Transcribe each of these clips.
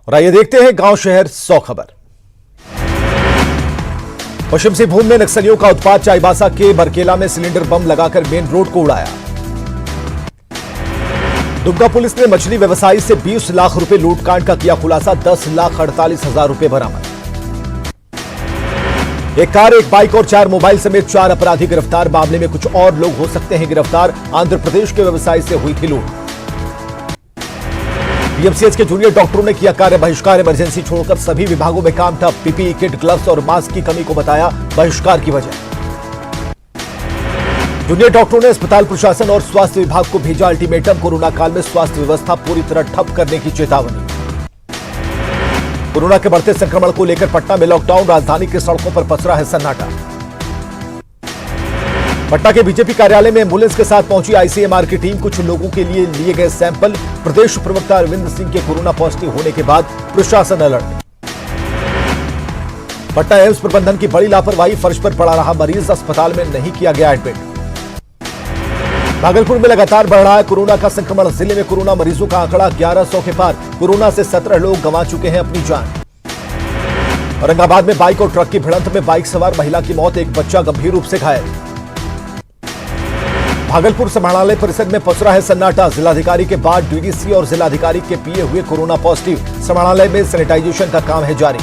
और आइए देखते हैं गांव शहर 100 खबर। पश्चिम सिंहभूम में नक्सलियों का उत्पात, चाईबासा के बरकेला में सिलेंडर बम लगाकर मेन रोड को उड़ाया। दुमका पुलिस ने मछली व्यवसायी से 20 लाख रुपए लूटकांड का किया खुलासा, 10,48,000 रुपए बरामद। एक कार, एक बाइक और 4 मोबाइल समेत 4 अपराधी गिरफ्तार, मामले में कुछ और लोग हो सकते हैं गिरफ्तार। आंध्र प्रदेश के व्यवसायी से हुई थी लूट। पीएमसीएच के जूनियर डॉक्टरों ने किया कार्य बहिष्कार, इमरजेंसी छोड़कर सभी विभागों में काम ठप। पीपीई किट, ग्लव्स और मास्क की कमी को बताया बहिष्कार की वजह। जूनियर डॉक्टरों ने अस्पताल प्रशासन और स्वास्थ्य विभाग को भेजा अल्टीमेटम, कोरोना काल में स्वास्थ्य व्यवस्था पूरी तरह ठप करने की चेतावनी। कोरोना के बढ़ते संक्रमण को लेकर पटना में लॉकडाउन, राजधानी की सड़कों पर पसरा है सन्नाटा। पटना के बीजेपी कार्यालय में एम्बुलेंस के साथ पहुंची आईसीएमआर की टीम, कुछ लोगों के लिए लिए गए सैंपल। प्रदेश प्रवक्ता अरविंद सिंह के कोरोना पॉजिटिव होने के बाद प्रशासन अलर्ट। पटना एम्स प्रबंधन की बड़ी लापरवाही, फर्श पर पड़ा रहा मरीज, अस्पताल में नहीं किया गया एडमिट। भागलपुर में लगातार बढ़ रहा है कोरोना का संक्रमण, जिले में कोरोना मरीजों का आंकड़ा 1100 के पार, कोरोना से 17 लोग गंवा चुके हैं अपनी जान। औरंगाबाद में बाइक और ट्रक की भिड़ंत में बाइक सवार महिला की मौत, एक बच्चा गंभीर रूप से घायल। भागलपुर समाहरणालय परिसर में पसरा है सन्नाटा, जिलाधिकारी के बाद डीडीसी और जिलाधिकारी के पीए हुए कोरोना पॉजिटिव, समाहरणालय में सैनिटाइजेशन का काम है जारी।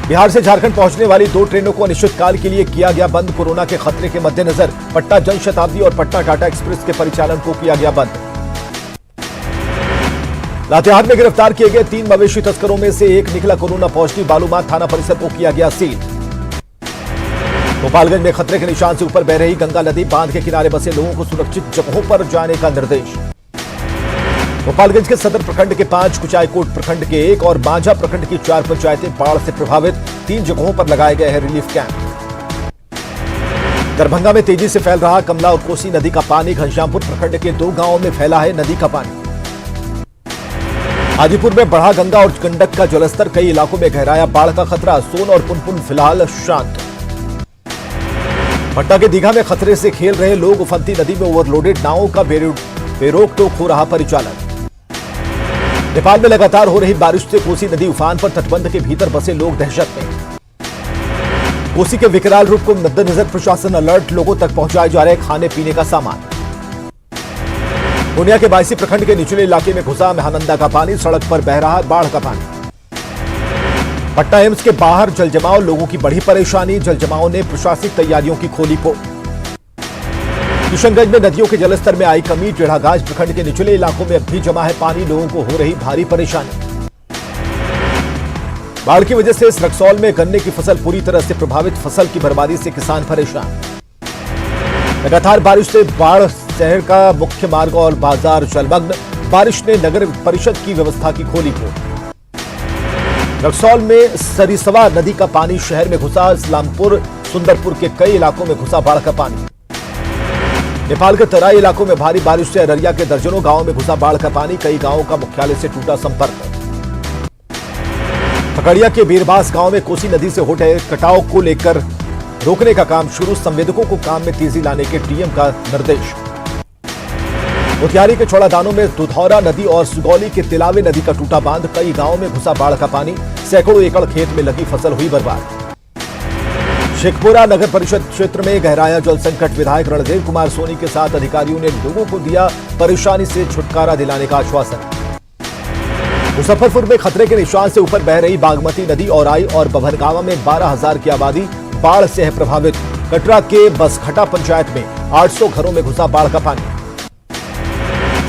बिहार से झारखंड पहुंचने वाली 2 ट्रेनों को अनिश्चितकाल के लिए किया गया बंद, कोरोना के खतरे के मद्देनजर पटना जनशताब्दी और पटना टाटा एक्सप्रेस के परिचालन को किया गया बंद। लातेहार में गिरफ्तार किए गए 3 मवेशी तस्करों में से एक निकला कोरोना पॉजिटिव, बालूमाथ थाना परिसर को किया गया सील। गोपालगंज में खतरे के निशान से ऊपर बह रही गंगा नदी, बांध के किनारे बसे लोगों को सुरक्षित जगहों पर जाने का निर्देश। गोपालगंज के सदर प्रखंड के 5, कुचायकोट प्रखंड के 1 और मांझा प्रखंड की 4 पंचायतें बाढ़ से प्रभावित, 3 जगहों पर लगाए गए हैं रिलीफ कैंप। दरभंगा में तेजी से फैल रहा कमला और कोसी नदी का पानी, घनश्यामपुर प्रखंड के 2 गांवों में फैला है नदी का पानी। हाजीपुर में बढ़ा गंगा और गंडक का जलस्तर, कई इलाकों में गहराया बाढ़ का खतरा, सोन और पुनपुन फिलहाल शांत। पटना के दीघा में खतरे से खेल रहे लोग, उफनती नदी में ओवरलोडेड नावों का बेरोक टोक हो रहा परिचालन। नेपाल में लगातार हो रही बारिश से कोसी नदी उफान पर, तटबंध के भीतर बसे लोग दहशत में। कोसी के विकराल रूप को मद्देनजर प्रशासन अलर्ट, लोगों तक पहुंचाए जा रहे खाने पीने का सामान। पूर्णिया के 22 प्रखंड के निचले इलाके में घुसा महानंदा का पानी, सड़क पर बह रहा बाढ़ का पानी। पटना एम्स के बाहर जलजमाव, लोगों की बड़ी परेशानी, जलजमाव ने प्रशासनिक तैयारियों की खोली पोल। किशनगंज में नदियों के जलस्तर में आई कमी, टेढ़ागाज प्रखंड के निचले इलाकों में अब भी जमा है पानी, लोगों को हो रही भारी परेशानी। बाढ़ की वजह से रक्सौल में गन्ने की फसल पूरी तरह से प्रभावित, फसल की बर्बादी से किसान परेशान। लगातार बारिश से बाढ़, शहर का मुख्य मार्ग और बाजार जलमग्न, बारिश ने नगर परिषद की व्यवस्था की खोली पोल। रक्सौल में सरिसवा नदी का पानी शहर में घुसा, इस्लामपुर, सुंदरपुर के कई इलाकों में घुसा बाढ़ का पानी। नेपाल के तराई इलाकों में भारी बारिश से अररिया के दर्जनों गांवों में घुसा बाढ़ का पानी, कई गांवों का मुख्यालय से टूटा संपर्क। पकड़िया के बीरबास गांव में कोसी नदी से हो रहे कटाव को लेकर रोकने का काम शुरू, संवेदकों को काम में तेजी लाने के डीएम का निर्देश। मोतिहारी के छौड़ादानों में दुधौरा नदी और सुगौली के तिलावे नदी का टूटा बांध, कई गांवों में घुसा बाढ़ का पानी, सैकड़ों एकड़ खेत में लगी फसल हुई बर्बाद। शेखपुरा नगर परिषद क्षेत्र में गहराया जल संकट, विधायक रणदेव कुमार सोनी के साथ अधिकारियों ने लोगों को दिया परेशानी से छुटकारा दिलाने का आश्वासन। मुजफ्फरपुर में खतरे के निशान से ऊपर बह रही बागमती नदी और बभनगांवा में 12,000 की आबादी बाढ़ से है प्रभावित। कटरा के बसखटा पंचायत में 800 घरों में घुसा बाढ़ का पानी।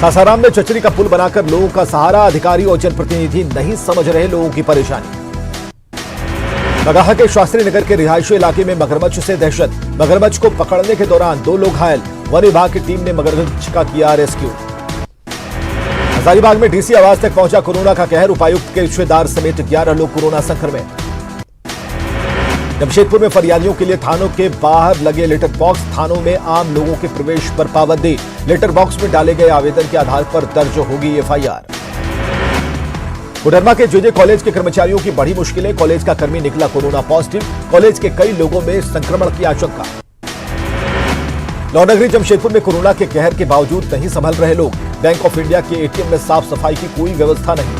सासाराम में चचरी का पुल बनाकर लोगों का सहारा, अधिकारी और जनप्रतिनिधि नहीं समझ रहे लोगों की परेशानी। बगहा के शास्त्री नगर के रिहायशी इलाके में मगरमच्छ से दहशत, मगरमच्छ को पकड़ने के दौरान 2 लोग घायल, वन विभाग की टीम ने मगरमच्छ का किया रेस्क्यू। हजारीबाग में डीसी आवास तक पहुंचा कोरोना का कहर, उपायुक्त के रिश्तेदार समेत 11 लोग कोरोना संक्रमित। जमशेदपुर में फरियादियों के लिए थानों के बाहर लगे लेटर बॉक्स, थानों में आम लोगों के प्रवेश पर पाबंदी, लेटर बॉक्स में डाले गए आवेदन के आधार पर दर्ज होगी एफआईआर। कोडरमा के जेजे कॉलेज के कर्मचारियों की बड़ी मुश्किलें, कॉलेज का कर्मी निकला कोरोना पॉजिटिव, कॉलेज के कई लोगों में संक्रमण की आशंका। नौनगरी जमशेदपुर में कोरोना के कहर के बावजूद नहीं संभल रहे लोग, बैंक ऑफ इंडिया के एटीएम में साफ सफाई की कोई व्यवस्था नहीं।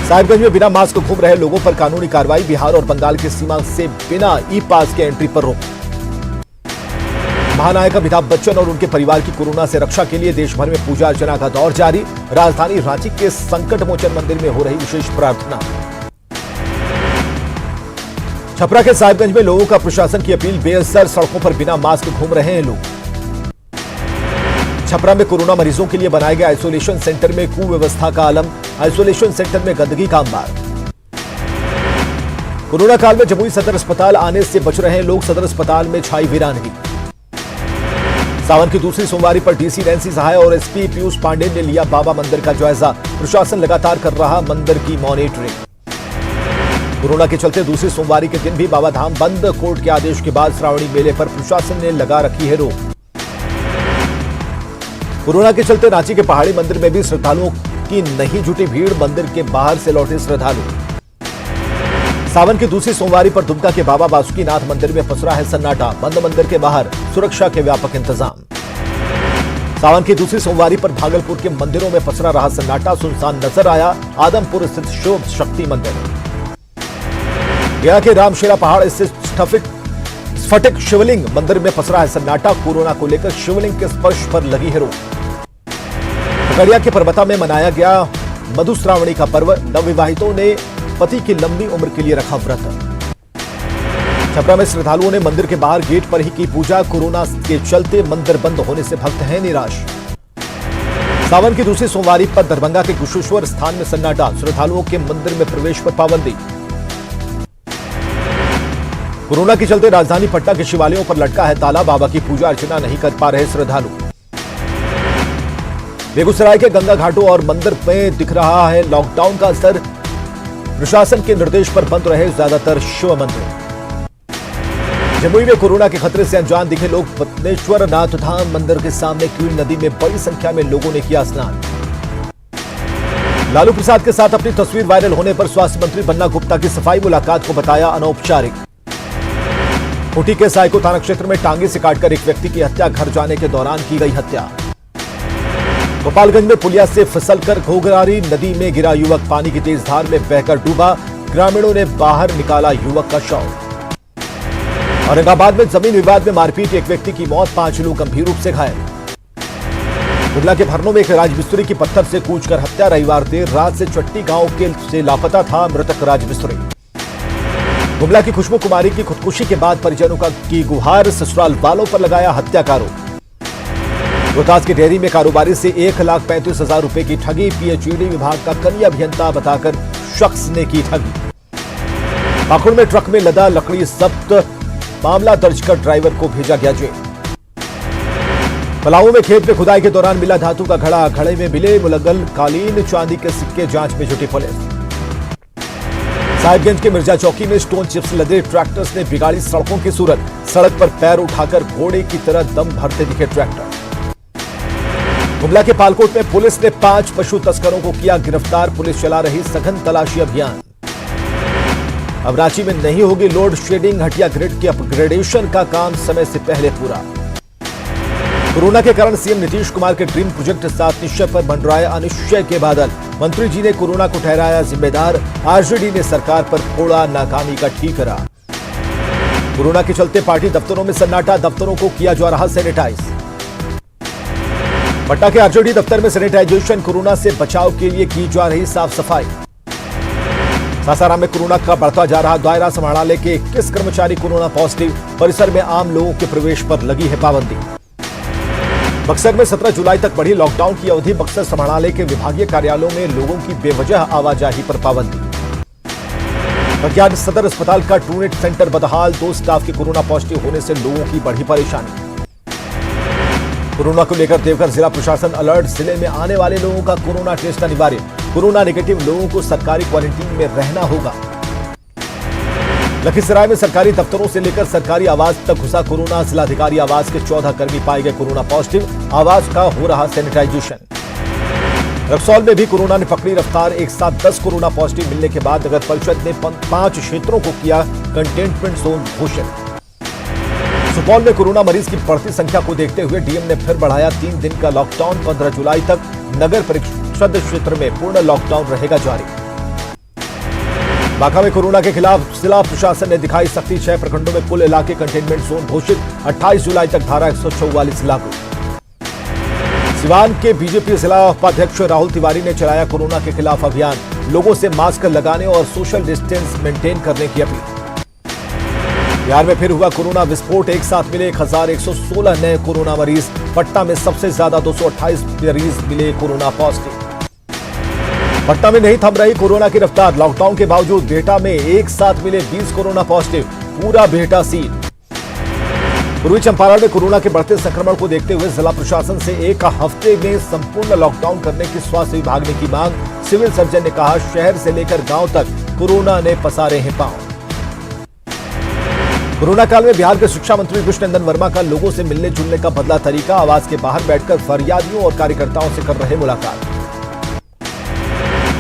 साहिबगंज में बिना मास्क घूम रहे लोगों पर कानूनी कार्रवाई। बिहार और बंगाल की सीमा से बिना ई पास के एंट्री पर रोक। महानायक अमिताभ बच्चन और उनके परिवार की कोरोना से रक्षा के लिए देश भर में पूजा अर्चना का दौर जारी। राजधानी रांची के संकट मोचन मंदिर में हो रही विशेष प्रार्थना। छपरा के साहिबगंज में लोगों का प्रशासन की अपील बेअसर। सड़कों पर बिना मास्क घूम रहे हैं लोग। छपरा में कोरोना मरीजों के लिए बनाए गए आइसोलेशन सेंटर में कुव्यवस्था का आलम। आइसोलेशन सेंटर में गंदगी का अंबार। कोरोना काल में जमुई सदर अस्पताल आने से बच रहे हैं लोग। सदर अस्पताल में छाई वीरानगी। सावन की दूसरी सोमवारी पर डीसी नैंसी सहाय और एसपी पीयूष पांडे ने लिया बाबा मंदिर का जायजा। प्रशासन लगातार कर रहा मंदिर की मॉनिटरिंग। कोरोना के चलते दूसरी सोमवारी के दिन भी बाबा धाम बंद। कोर्ट के आदेश के बाद श्रावणी मेले पर प्रशासन ने लगा रखी है रोक। कोरोना के चलते रांची के पहाड़ी मंदिर में भी श्रद्धालुओं की नहीं जुटी भीड़। मंदिर के बाहर से लौटे श्रद्धालु। सावन की दूसरी सोमवारी पर दुमका के बाबा बासुकीनाथ मंदिर में पसरा है सन्नाटा। बंद मंदिर के बाहर सुरक्षा के व्यापक इंतजाम। सावन की दूसरी सोमवारी पर भागलपुर के मंदिरों में पसरा रहा सन्नाटा। सुनसान नजर आया आदमपुर स्थित शिव शक्ति मंदिर। गया के रामशेरा पहाड़ स्थित स्फटिक शिवलिंग मंदिर में पसरा है सन्नाटा। कोरोना को लेकर शिवलिंग के स्पर्श पर लगी है रोक। खगड़िया के परबता में मनाया गया मधुश्रावणी का पर्व। नवविवाहितों ने पति की लंबी उम्र के लिए रखा व्रत। छपरा में श्रद्धालुओं ने मंदिर के बाहर गेट पर ही की पूजा। कोरोना के चलते मंदिर बंद होने से भक्त हैं निराश। सावन की दूसरी सोमवारी पर दरभंगा के कुशेश्वर स्थान में सन्नाटा। श्रद्धालुओं के मंदिर में प्रवेश पर पाबंदी। कोरोना के चलते राजधानी पटना के शिवालयों पर लटका है ताला। बाबा की पूजा अर्चना नहीं कर पा रहे श्रद्धालु। बेगूसराय के गंगा घाटों और मंदिर में दिख रहा है लॉकडाउन का असर। प्रशासन के निर्देश पर बंद रहे ज्यादातर शिव मंदिर। जमुई में कोरोना के खतरे से अनजान दिखे लोग। पत्नेश्वर नाथ धाम मंदिर के सामने क्यूल नदी में बड़ी संख्या में लोगों ने किया स्नान। लालू प्रसाद के साथ अपनी तस्वीर वायरल होने पर स्वास्थ्य मंत्री बन्ना गुप्ता की सफाई। मुलाकात को बताया अनौपचारिक। खूंटी के साइको थाना क्षेत्र में टांगे से काटकर एक व्यक्ति की हत्या। घर जाने के दौरान की गई हत्या। गोपालगंज में पुलिया से फिसलकर घोघरारी नदी में गिरा युवक। पानी की तेज धार में बहकर डूबा। ग्रामीणों ने बाहर निकाला युवक का शव। औरंगाबाद में जमीन विवाद में मारपीट। एक व्यक्ति की मौत, 5 लोग गंभीर रूप से घायल। गुमला के भरनों में एक राजमिस्त्री की पत्थर से कूचकर हत्या। रविवार देर रात से चट्टी गांव के से लापता था मृतक राजमिस्त्री। गुमला की खुशबू कुमारी की खुदकुशी के बाद परिजनों की गुहार। ससुराल वालों पर लगाया हत्या का आरोप। रोहतास की डेयरी में कारोबारी से 1,35,000 रुपए की ठगी। पीएचईडी विभाग का कनीय अभियंता बताकर शख्स ने की ठगी। पाकुड़ में ट्रक में लदा लकड़ी जब्त। मामला दर्ज कर ड्राइवर को भेजा गया जेल। पलामू में खेत में खुदाई के दौरान मिला धातु का घड़ा। घड़े में मिले मुलगल कालीन चांदी के सिक्के। जांच में जुटी पुलिस। साहिबगंज के मिर्जा चौकी में स्टोन चिप्स लदे ट्रैक्टर्स ने बिगाड़ी सड़कों की सूरत। सड़क पर पैर उठाकर घोड़े की तरह दम भरते दिखे ट्रैक्टर। गुमला के पालकोट में पुलिस ने 5 पशु तस्करों को किया गिरफ्तार। पुलिस चला रही सघन तलाशी अभियान। अब रांची में नहीं होगी लोड शेडिंग। हटिया ग्रिड के अपग्रेडेशन का काम समय से पहले पूरा। कोरोना के कारण सीएम नीतीश कुमार के ड्रीम प्रोजेक्ट 7 निश्चय पर मंडराए अनिश्चय के बादल। मंत्री जी ने कोरोना को ठहराया जिम्मेदार। आरजेडी ने सरकार पर फोड़ा नाकामी का ठीकरा। कोरोना के चलते पार्टी दफ्तरों में सन्नाटा। दफ्तरों को किया जा रहा सैनिटाइज। पटना के आरजेडी दफ्तर में सैनिटाइजेशन। कोरोना से बचाव के लिए की जा रही साफ सफाई। सासाराम में कोरोना का बढ़ता जा रहा दायरा। समाहरणालय के 21 कर्मचारी कोरोना पॉजिटिव। परिसर में आम लोगों के प्रवेश पर लगी है पाबंदी। बक्सर में 17 जुलाई तक बढ़ी लॉकडाउन की अवधि। बक्सर समाहरणालय के विभागीय कार्यालयों में लोगों की बेवजह आवाजाही पर पाबंदी। बगियात सदर अस्पताल का ट्रूनेट सेंटर बदहाल। 2 स्टाफ के कोरोना पॉजिटिव होने से लोगों की बढ़ी परेशानी। कोरोना को लेकर देवघर जिला प्रशासन अलर्ट। जिले में आने वाले लोगों का कोरोना टेस्ट अनिवार्य। कोरोना नेगेटिव लोगों को सरकारी क्वारंटीन में रहना होगा। लखीसराय में सरकारी दफ्तरों से लेकर सरकारी आवास तक घुसा कोरोना। जिलाधिकारी आवास के 14 कर्मी पाए गए कोरोना पॉजिटिव। आवास का हो रहा सैनिटाइजेशन। रक्सौल में भी कोरोना ने पकड़ी रफ्तार। एक साथ 10 कोरोना पॉजिटिव मिलने के बाद नगर परिषद ने 5 क्षेत्रों को किया कंटेनमेंट जोन घोषित। सुपौल में कोरोना मरीज की बढ़ती संख्या को देखते हुए डीएम ने फिर बढ़ाया 3 दिन का लॉकडाउन। 15 जुलाई तक नगर परिषद क्षेत्र में पूर्ण लॉकडाउन रहेगा जारी। बांका में कोरोना के खिलाफ जिला प्रशासन ने दिखाई सख्ती। 6 प्रखंडों में कुल इलाके कंटेनमेंट जोन घोषित। 28 जुलाई तक धारा 144 लागू। सिवान के बीजेपी जिला उपाध्यक्ष राहुल तिवारी ने चलाया कोरोना के खिलाफ अभियान। लोगों से मास्क लगाने और सोशल डिस्टेंस मेंटेन करने की अपील। बिहार में फिर हुआ कोरोना विस्फोट। एक साथ मिले 1116 नए कोरोना मरीज। पटना में सबसे ज्यादा 228 मरीज मिले कोरोना पॉजिटिव। पटना में नहीं थम रही कोरोना की रफ्तार। लॉकडाउन के बावजूद बिहटा में एक साथ मिले 20 कोरोना पॉजिटिव। पूरा बिहटा सील। पूर्वी चंपारण में कोरोना के बढ़ते संक्रमण को देखते हुए जिला प्रशासन से एक हफ्ते में संपूर्ण लॉकडाउन करने की स्वास्थ्य विभाग ने की मांग। सिविल सर्जन ने कहा, शहर से लेकर गांव तक कोरोना ने पसारे हैं पांव। कोरोना काल में बिहार के शिक्षा मंत्री कृष्णनंदन वर्मा का लोगों से मिलने जुलने का बदला तरीका। आवास के बाहर बैठकर फरियादियों और कार्यकर्ताओं से कर रहे मुलाकात।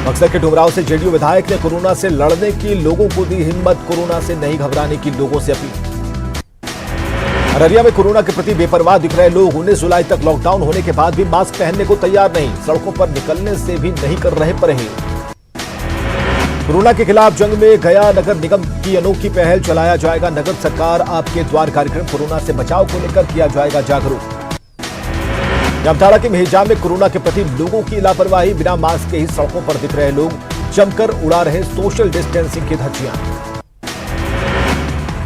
बक्सर के डुमरांव से जेडीयू विधायक ने कोरोना से लड़ने की लोगों को दी हिम्मत। कोरोना से नहीं घबराने की लोगों से अपील। अररिया में कोरोना के प्रति बेपरवाह दिख रहे लोग 19 जुलाई तक लॉकडाउन होने के बाद भी मास्क पहनने को तैयार नहीं। सड़कों पर निकलने से भी नहीं कर रहे परहेज। कोरोना के खिलाफ जंग में गया नगर निगम की अनोखी पहल। चलाया जाएगा नगर सरकार आपके द्वार कार्यक्रम। कोरोना से बचाव को लेकर किया जाएगा जागरूक। जामताड़ा के मेहजा में कोरोना के प्रति लोगों की लापरवाही। बिना मास्क के ही सड़कों पर दिख रहे लोग जमकर उड़ा रहे सोशल डिस्टेंसिंग की धज्जियां।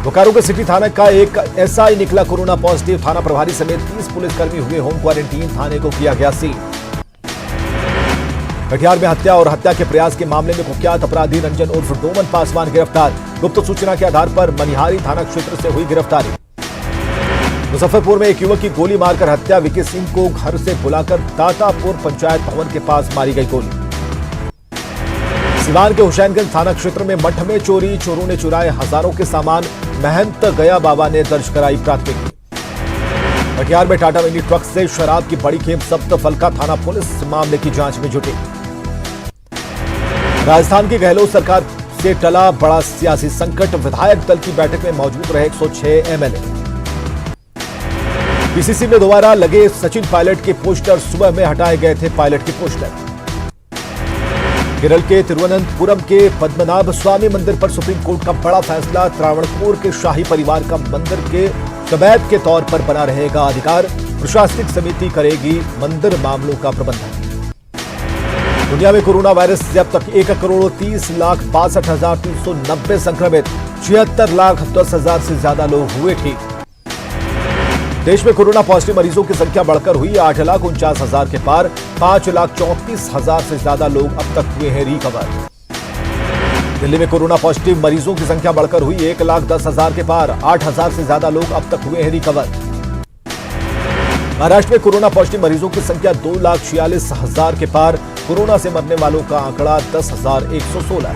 बोकारो के सिटी थाना का एक एसआई निकला कोरोना पॉजिटिव। थाना प्रभारी समेत 30 पुलिसकर्मी हुए होम क्वारंटीन। थाने को किया गया सील। कटिहार में हत्या और हत्या के प्रयास के मामले में कुख्यात अपराधी रंजन उर्फ डोमन पासवान गिरफ्तार। गुप्त सूचना के आधार पर मनिहारी थाना क्षेत्र से हुई गिरफ्तारी। मुजफ्फरपुर में एक युवक की गोली मारकर हत्या। विकी सिंह को घर से बुलाकर तातापुर पंचायत भवन के पास मारी गई गोली। सिवान के हुसैनगंज थाना क्षेत्र में मठ में चोरी। चोरों ने चुराए हजारों के सामान। महंत गया बाबा ने दर्ज कराई प्राथमिकी। कटिहार में टाटा मिनी ट्रक से शराब की बड़ी खेप जब्त। फलका थाना पुलिस मामले की जांच में जुटी। राजस्थान की गहलोत सरकार से टला बड़ा सियासी संकट। विधायक दल की बैठक में मौजूद रहे 106 एमएलए। पीसीसी में दोबारा लगे सचिन पायलट के पोस्टर। सुबह में हटाए गए थे पायलट के पोस्टर। केरल के तिरुवनंतपुरम के पद्मनाभ स्वामी मंदिर पर सुप्रीम कोर्ट का बड़ा फैसला। त्रावणकोर के शाही परिवार का मंदिर के कबैत के तौर पर बना रहेगा अधिकार। प्रशासनिक समिति करेगी मंदिर मामलों का प्रबंधन। दुनिया में कोरोना वायरस से अब तक 1,30,62,390 संक्रमित। 76,10,000 से ज्यादा लोग हुए ठीक। देश में कोरोना पॉजिटिव मरीजों की संख्या बढ़कर हुई 8,49,000 के पार। 5,34,000 से ज्यादा लोग अब तक हुए हैं रिकवर। दिल्ली में कोरोना पॉजिटिव मरीजों की संख्या बढ़कर हुई 1,10,000 के पार। 8,000 से ज्यादा लोग अब तक हुए हैं रिकवर। महाराष्ट्र में कोरोना पॉजिटिव मरीजों की संख्या 2,46,000 के पार। कोरोना से मरने वालों का आंकड़ा 10,116।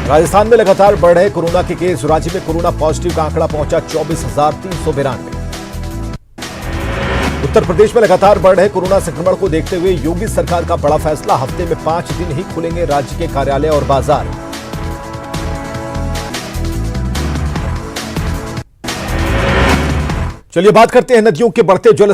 राजस्थान में लगातार बढ़ रहे कोरोना के केस। राज्य में कोरोना पॉजिटिव का आंकड़ा पहुंचा 24,392। उत्तर प्रदेश में लगातार बढ़ रहे कोरोना संक्रमण को देखते हुए योगी सरकार का बड़ा फैसला। हफ्ते में 5 दिन ही खुलेंगे राज्य के कार्यालय और बाजार। चलिए बात करते हैं नदियों के बढ़ते जल